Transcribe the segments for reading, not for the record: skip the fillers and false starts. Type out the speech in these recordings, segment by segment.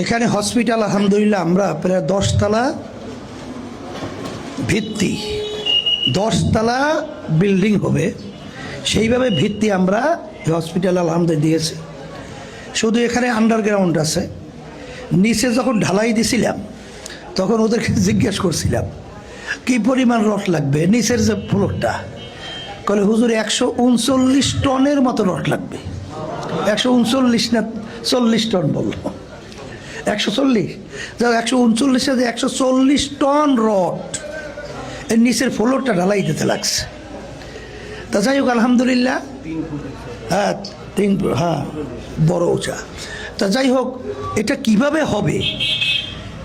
এখানে হসপিটাল আলহামদুলিল্লাহ আমরা প্রায় 10 তলা ভিত্তি 10 তলা বিল্ডিং হবে সেইভাবে ভিত্তি আমরা হসপিটাল আলহামদুলিল্লাহ দিয়েছি। শুধু এখানে আন্ডারগ্রাউন্ড আছে। নিচে যখন ঢালাই দিছিলাম তখন ওদেরকে জিজ্ঞেস করছিলাম কি পরিমাণ রড লাগবে নিচের যে ফ্লোরটা, বলে হুজুর 139 টনের মতো রড লাগবে। 139 না 40 টন বলল, 140 যাও 139 যে 140 টন রড এর নিচের ফ্লোরটা ঢালাই দিতে লাগছে। তা যাই হোক আলহামদুলিল্লাহ, হ্যাঁ 3 হ্যাঁ বড় উঁচা। তা যাই হোক এটা কিভাবে হবে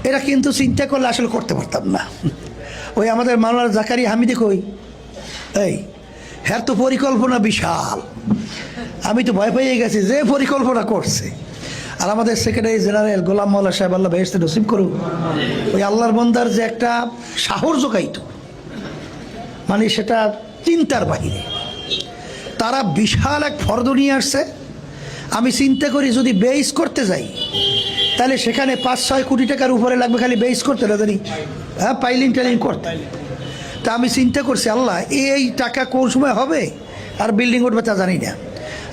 এটা কিন্তু চিন্তা করলে আসলে করতে পারতাম না। ওই আমাদের মাওলানা জাকারিয়া হামিদে কই এই হ্যাঁ তো পরিকল্পনা বিশাল, আমি তো ভয় পেয়ে গেছি যে পরিকল্পনা করছে। আর আমাদের সেক্রেটারি জেনারেল গোলাম মাওলা সাহেব আল্লাহ বেহেশতে নসিব করুন, ওই আল্লাহর বন্দার যে একটা সাহস জোগাইতো মানে সেটা চিন্তার বাহিরে। তারা বিশাল এক ফর্দ নিয়ে আসছে। আমি চিন্তা করি যদি বেইস করতে যাই তাহলে সেখানে 5-6 কোটি টাকার উপরে লাগবে খালি বেইস করতে না জানি, হ্যাঁ পাইলিং টাইলিং করতে। তা আমি চিন্তা করছি আল্লাহ এই টাকা কোন সময় হবে আর বিল্ডিং উঠবে তা জানি না।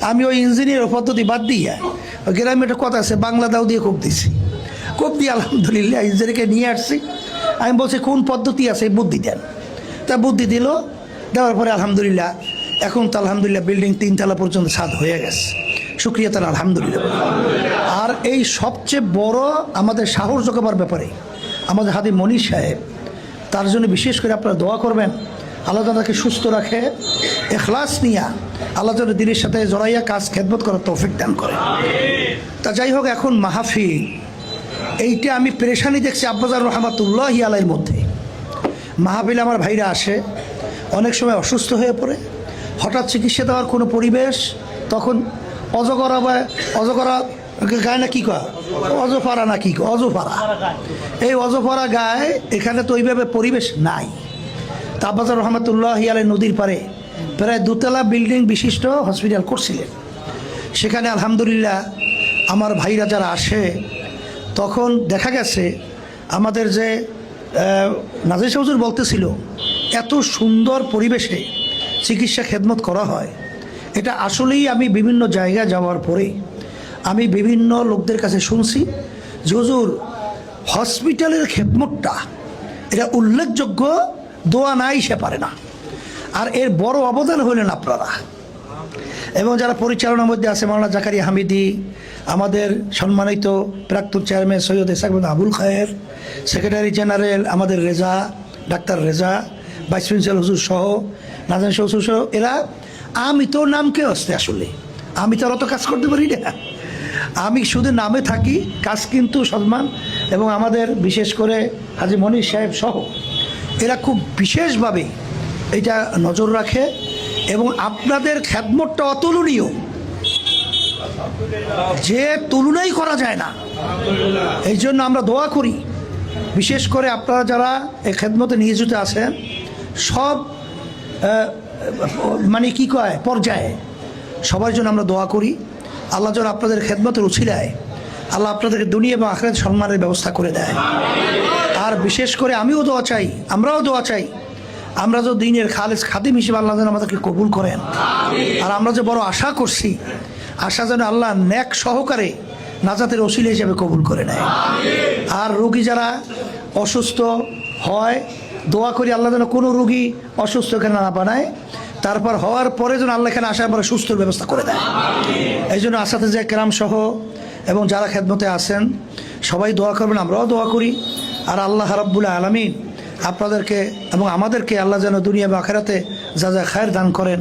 আমি ওই ইঞ্জিনিয়ার পদ্ধতি বাদ দিয়ে গ্রামে একটা কথা আছে বাংলা দাও দিয়ে কোপ দিছি। কোপ দিয়ে আলহামদুলিল্লাহ ইঞ্জিনিয়ারকে নিয়ে আসছি। আমি বলছি কোন পদ্ধতি আছে বুদ্ধি দেন। তা বুদ্ধি দিল, দেওয়ার পরে আলহামদুলিল্লাহ এখন তো আলহামদুলিল্লাহ বিল্ডিং 3 তলা পর্যন্ত ছাদ হয়ে গেছে, শুক্রিয়া তার আলহামদুলিল্লাহ। আর এই সবচেয়ে বড় আমাদের সাহস জোগাবার ব্যাপারে আমাদের হাদি মনির সাহেব, তার জন্য বিশেষ করে আপনারা দোয়া করবেন আল্লাহ তাকে সুস্থ রাখে, এখলাস নিয়া আল্লাহ যেন দিনের সাথে জড়াইয়া কাজ খেদমত করার তৌফিক দান করে। তা যাই হোক এখন মাহফিল এইটা আমি পেরেশানি দেখছি আব্বাজার রহমাতুল্লাহি আলাইহির মধ্যে। মাহফিল আমার ভাইরা আসে, অনেক সময় অসুস্থ হয়ে পড়ে, হঠাৎ চিকিৎসা দেওয়ার কোনো পরিবেশ, তখন অজগরা বা অজগরা গায়ে না কি কয় অজপাড়া না কি অজপাড়া, এই অজপাড়া গায়ে এখানে তো ওইভাবে পরিবেশ নাই। তা আব্বাজার রহমাতুল্লাহি আলাইহি নদীর পারে প্রায় 2 তলা বিল্ডিং বিশিষ্ট হসপিটাল করছিলেন। সেখানে আলহামদুলিল্লাহ আমার ভাইরা যারা আসে তখন দেখা গেছে আমাদের যে নাজির হুজুর বলতেছিল এত সুন্দর পরিবেশে চিকিৎসা খেদমত করা হয়। এটা আসলেই আমি বিভিন্ন জায়গায় যাওয়ার পরে আমি বিভিন্ন লোকদের কাছে শুনছি যে হুজুর হসপিটালের খেদমতটা এটা উল্লেখযোগ্য, দোয়া নাই সে পারে না। আর এর বড় অবদান হলেন আপনারা এবং যারা পরিচালনার মধ্যে আছে মাওলানা জাকারিয়া হামিদি, আমাদের সম্মানিত প্রাক্তন চেয়ারম্যান সৈয়দ ইসহাক আবুল খায়ের, সেক্রেটারি জেনারেল আমাদের Reza doctor Reza, vice principal হুজুর সহ নাজান হুজুর সহ। এরা আমি তো নামকে আসতে আসলে আমি তো আর অত কাজ করতে পারি না, আমি শুধু নামে থাকি, কাজ কিন্তু সম্মান। এবং আমাদের বিশেষ করে হাজী মনির সাহেব সহ এরা খুব বিশেষভাবে এটা নজর রাখে এবং আপনাদের খেদমতটা অতুলনীয়, যে তুলনাই করা যায় না। এই জন্য আমরা দোয়া করি বিশেষ করে আপনারা যারা এই খেদমতে নিয়োজিত আছেন সব মানে কি কয় পর্যায়ে সবার জন্য আমরা দোয়া করি আল্লাহ যেন আপনাদের খেদমতের উছিলায় আল্লাহ আপনাদেরকে দুনিয়া এবং আখিরাত সম্মানের ব্যবস্থা করে দেয়। আর বিশেষ করে আমিও দোয়া চাই, আমরাও দোয়া চাই আমরা যে দিনের খালেস খাদিম হিসেবে আল্লাহ যেন আমাদেরকে কবুল করেন। আর আমরা যে বড় আশা করছি, আশা যেন আল্লাহ নেক সহকারে নাজাতের ওসিলা হিসেবে কবুল করে নেয়। আর রোগী যারা অসুস্থ হয় দোয়া করি আল্লাহ যেন কোনো রোগী অসুস্থ এখানে না বানায়, তারপর হওয়ার পরে যেন আল্লাহ এখানে আসার পরে সুস্থর ব্যবস্থা করে দেয়। এই জন্য আসাতে কেরাম সহ এবং যারা খেদমতে আসেন সবাই দোয়া করবেন, আমরাও দোয়া করি। আর আল্লাহ রাব্বুল আলামিন আপনাদেরকে এবং আমাদেরকে আল্লাহ যেন দুনিয়া বা আখিরাতে যা যা খায়ের দান করেন।